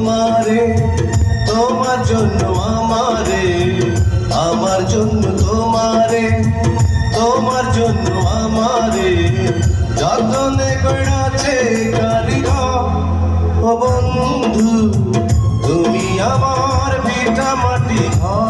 তোমারে, তোমার জন্য আমারে, আমার জন্য তোমারে, তোমার জন্য আমারে যতনে গড়াছে কারিগর। ও বন্ধু তুমি আমার ভিটা মাটি ঘর।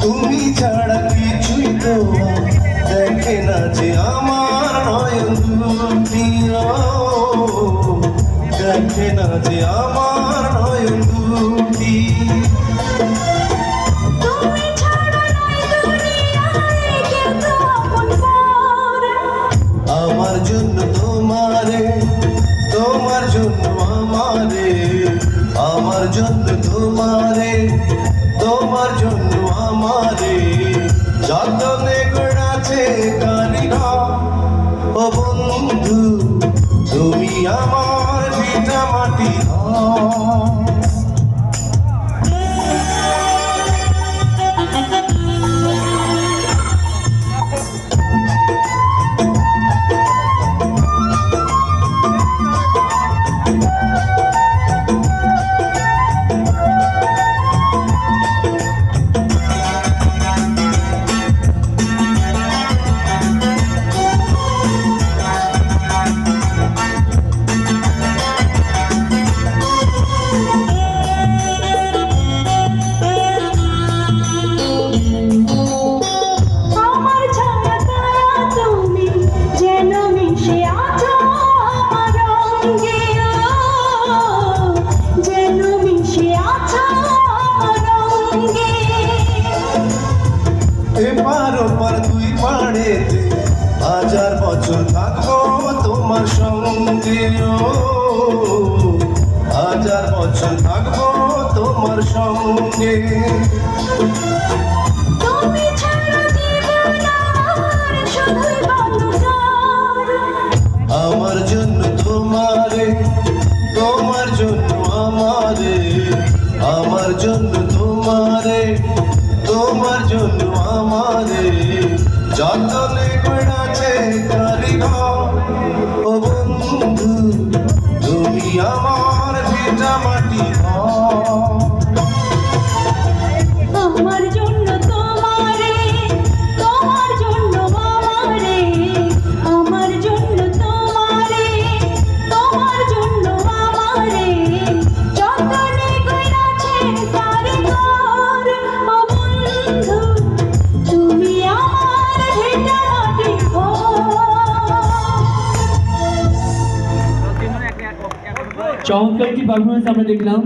তুমি ছাড়া কিছুই তো দেখে না যে আমার নয়ন দুটি, দেখে না যে আমার নয়ন দুটি। আমার জন্য তোমারে, তোমার জন্য আমারে, আমার জন্য তোমারে, তোমার জন্য আমারে যতনে গড়াছে কারিগর। ও বন্ধু তুমি আমার ভিটা মাটি ঘর। এপার ওপার দুই পাড়েতে হাজার বছর থাকবো তোমার সঙ্গে, হাজার বছর থাকবো তোমার সঙ্গে। আমার জন্য তোমারে, তোমার জন্য আমারে, আমার জন্য তোমারে, তোমার জন্য আমারে যতনে গড়াছে কারিগর। ও বন্ধু তুমি আমার ভিটা মাটি ঘর। আমার জন্য তোমারে, তোমার জন্য আমারে, আমার জন্য তোমারে, তোমার জন্য আমারে যতনে গড়াছে কারিগর। ও বন্ধু তুমি আমার ভিটা মাটি ঘর। চমৎকার একটি পারফরমেন্স আমরা দেখলাম।